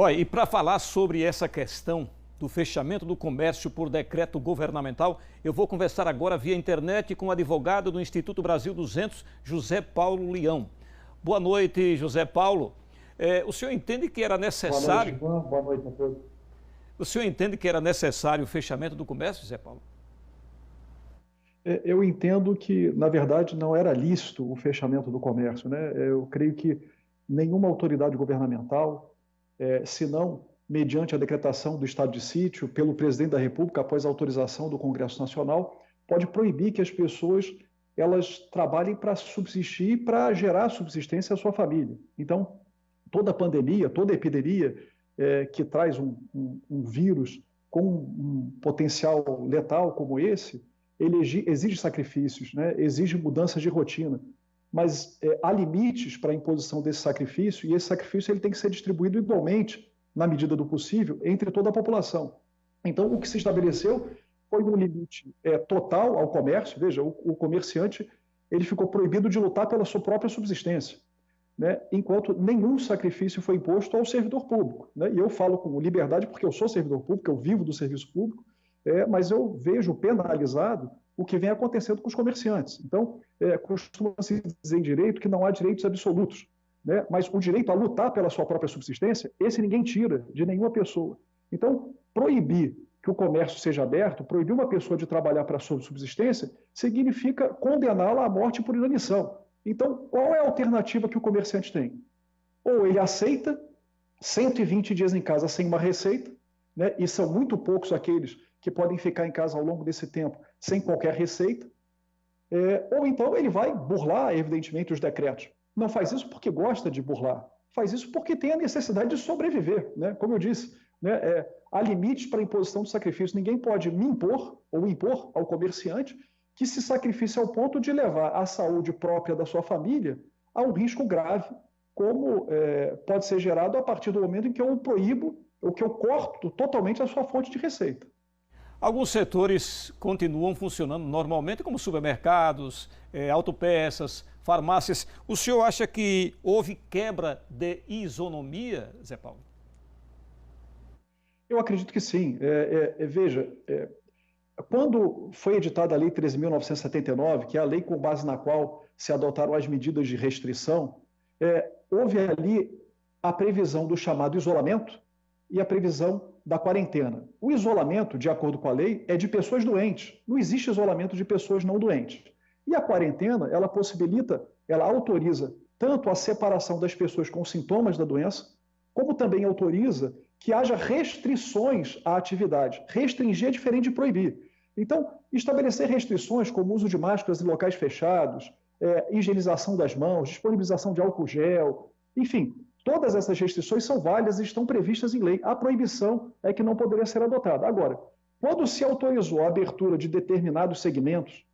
Olha, e para falar sobre essa questão do fechamento do comércio por decreto governamental, eu vou conversar agora via internet com o advogado do Instituto Brasil 200, José Paulo Leão. Boa noite, José Paulo. O senhor entende que era necessário... Boa noite, Ivan. Boa noite a todos. O senhor entende que era necessário o fechamento do comércio, José Paulo? Eu entendo que, na verdade, não era lícito o fechamento do comércio, né? Eu creio que nenhuma autoridade governamental, se não mediante a decretação do estado de sítio pelo presidente da República, após a autorização do Congresso Nacional, pode proibir que as pessoas elas trabalhem para subsistir, para gerar subsistência à sua família. Então, toda pandemia, toda epidemia que traz um vírus com um potencial letal como esse, ele exige sacrifícios, né? Exige mudanças de rotina, mas há limites para a imposição desse sacrifício, e esse sacrifício ele tem que ser distribuído igualmente, na medida do possível, entre toda a população. Então, o que se estabeleceu foi um limite total ao comércio. Veja, o comerciante ele ficou proibido de lutar pela sua própria subsistência, né? Enquanto nenhum sacrifício foi imposto ao servidor público, né? E eu falo com liberdade porque eu sou servidor público, eu vivo do serviço público, mas eu vejo penalizado o que vem acontecendo com os comerciantes. Então, costuma-se dizer em direito que não há direitos absolutos, né? Mas o direito a lutar pela sua própria subsistência, esse ninguém tira de nenhuma pessoa. Então, proibir que o comércio seja aberto, proibir uma pessoa de trabalhar para a sua subsistência, significa condená-la à morte por inanição. Então, qual é a alternativa que o comerciante tem? Ou ele aceita 120 dias em casa sem uma receita, né? E são muito poucos aqueles que podem ficar em casa ao longo desse tempo sem qualquer receita, ou então ele vai burlar, evidentemente, os decretos. Não faz isso porque gosta de burlar, faz isso porque tem a necessidade de sobreviver, né? Como eu disse, né? Há limites para a imposição de sacrifício. Ninguém pode me impor ou impor ao comerciante que se sacrifique ao ponto de levar a saúde própria da sua família a um risco grave, como pode ser gerado a partir do momento em que eu o proíbo, ou que eu corto totalmente a sua fonte de receita. Alguns setores continuam funcionando normalmente, como supermercados, autopeças, farmácias. O senhor acha que houve quebra de isonomia, Zé Paulo? Eu acredito que sim. Veja, quando foi editada a Lei 13.979, que é a lei com base na qual se adotaram as medidas de restrição, houve ali a previsão do chamado isolamento e a previsão da quarentena. O isolamento, de acordo com a lei, é de pessoas doentes. Não existe isolamento de pessoas não doentes. E a quarentena, ela possibilita, ela autoriza tanto a separação das pessoas com sintomas da doença, como também autoriza que haja restrições à atividade. Restringir é diferente de proibir. Então, estabelecer restrições como uso de máscaras em locais fechados, higienização das mãos, disponibilização de álcool gel, enfim, todas essas restrições são válidas e estão previstas em lei. A proibição é que não poderia ser adotada. Agora, quando se autorizou a abertura de determinados segmentos,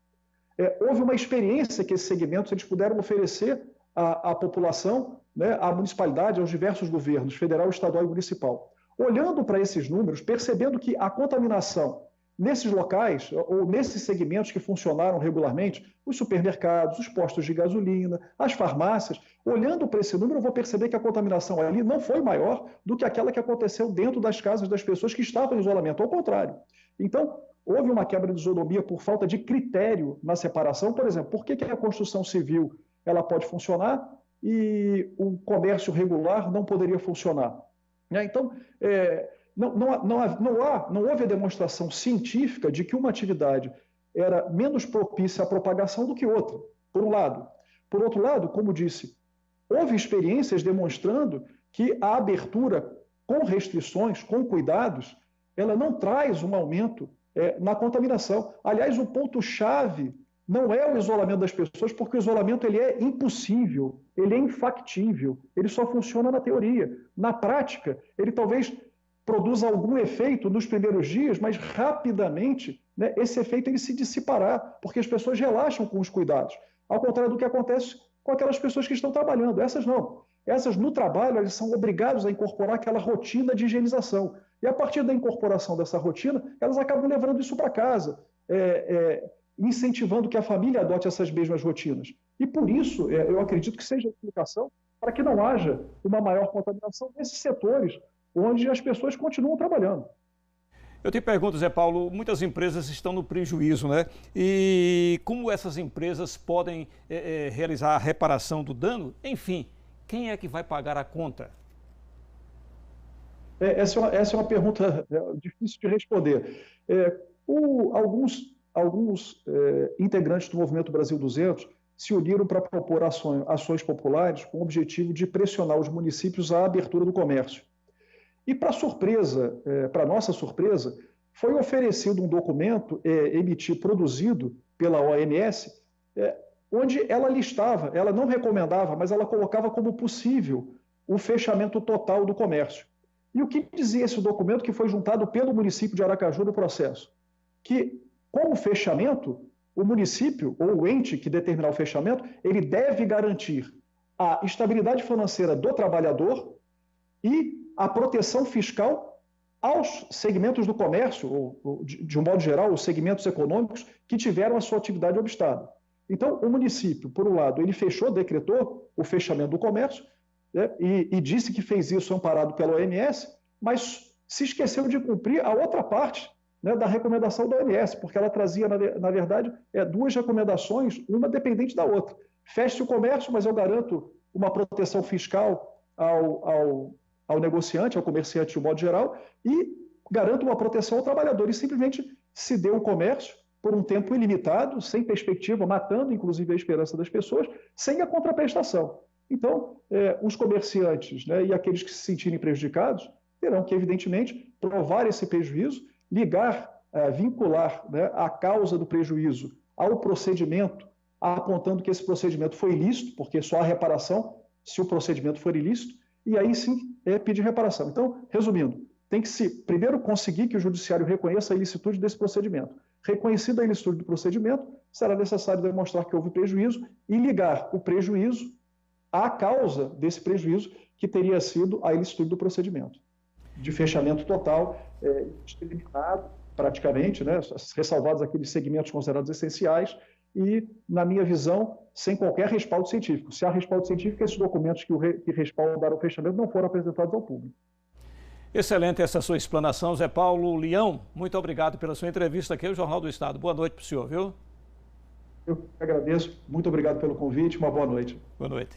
houve uma experiência que esses segmentos eles puderam oferecer à população, né, à municipalidade, aos diversos governos, federal, estadual e municipal. Olhando para esses números, percebendo que a contaminação nesses locais, ou nesses segmentos que funcionaram regularmente, os supermercados, os postos de gasolina, as farmácias, olhando para esse número, eu vou perceber que a contaminação ali não foi maior do que aquela que aconteceu dentro das casas das pessoas que estavam em isolamento, ao contrário. Então, houve uma quebra de isonomia por falta de critério na separação. Por exemplo, por que a construção civil ela pode funcionar e o comércio regular não poderia funcionar? Então, não houve a demonstração científica de que uma atividade era menos propícia à propagação do que outra, por um lado. Por outro lado, como disse, houve experiências demonstrando que a abertura com restrições, com cuidados, ela não traz um aumento na contaminação. Aliás, o ponto-chave não é o isolamento das pessoas, porque o isolamento ele é impossível, ele é infactível, ele só funciona na teoria. Na prática, ele talvez produza algum efeito nos primeiros dias, mas rapidamente, né, esse efeito ele se dissipará, porque as pessoas relaxam com os cuidados, ao contrário do que acontece com aquelas pessoas que estão trabalhando. Essas não. Essas, no trabalho, elas são obrigadas a incorporar aquela rotina de higienização. E a partir da incorporação dessa rotina, elas acabam levando isso para casa, incentivando que a família adote essas mesmas rotinas. E por isso, eu acredito que seja a explicação para que não haja uma maior contaminação nesses setores onde as pessoas continuam trabalhando. Eu te pergunto, Zé Paulo, muitas empresas estão no prejuízo, né? E como essas empresas podem realizar a reparação do dano? Enfim, quem é que vai pagar a conta? Essa é uma pergunta difícil de responder. Alguns integrantes do Movimento Brasil 200 se uniram para propor ações populares com o objetivo de pressionar os municípios à abertura do comércio. E, para nossa surpresa, foi oferecido um documento produzido pela OMS, onde ela listava, ela não recomendava, mas ela colocava como possível o fechamento total do comércio. E o que dizia esse documento que foi juntado pelo município de Aracaju no processo? Que, com o fechamento, o município, ou o ente que determinar o fechamento, ele deve garantir a estabilidade financeira do trabalhador e a proteção fiscal aos segmentos do comércio, ou de um modo geral, os segmentos econômicos que tiveram a sua atividade obstada. Então, o município, por um lado, ele decretou o fechamento do comércio, né, e disse que fez isso amparado pela OMS, mas se esqueceu de cumprir a outra parte, né, da recomendação da OMS, porque ela trazia, na verdade, duas recomendações, uma dependente da outra. Feche o comércio, mas eu garanto uma proteção fiscal ao negociante, ao comerciante de um modo geral, e garanto uma proteção ao trabalhador. E simplesmente se deu o comércio por um tempo ilimitado, sem perspectiva, matando inclusive a esperança das pessoas, sem a contraprestação. Então, os comerciantes, né, e aqueles que se sentirem prejudicados terão que, evidentemente, provar esse prejuízo, vincular, né, a causa do prejuízo ao procedimento, apontando que esse procedimento foi ilícito, porque só há reparação se o procedimento for ilícito, e aí sim pedir reparação. Então, resumindo, tem que se primeiro conseguir que o judiciário reconheça a ilicitude desse procedimento. Reconhecida a ilicitude do procedimento, será necessário demonstrar que houve prejuízo e ligar o prejuízo à causa desse prejuízo, que teria sido a ilicitude do procedimento. De fechamento total, exterminado praticamente, né, ressalvados aqueles segmentos considerados essenciais, e, na minha visão, sem qualquer respaldo científico. Se há respaldo científico, esses documentos que respaldaram o fechamento não foram apresentados ao público. Excelente essa sua explanação, Zé Paulo Leão. Muito obrigado pela sua entrevista aqui ao Jornal do Estado. Boa noite para o senhor, viu? Eu agradeço. Muito obrigado pelo convite. Uma boa noite. Boa noite.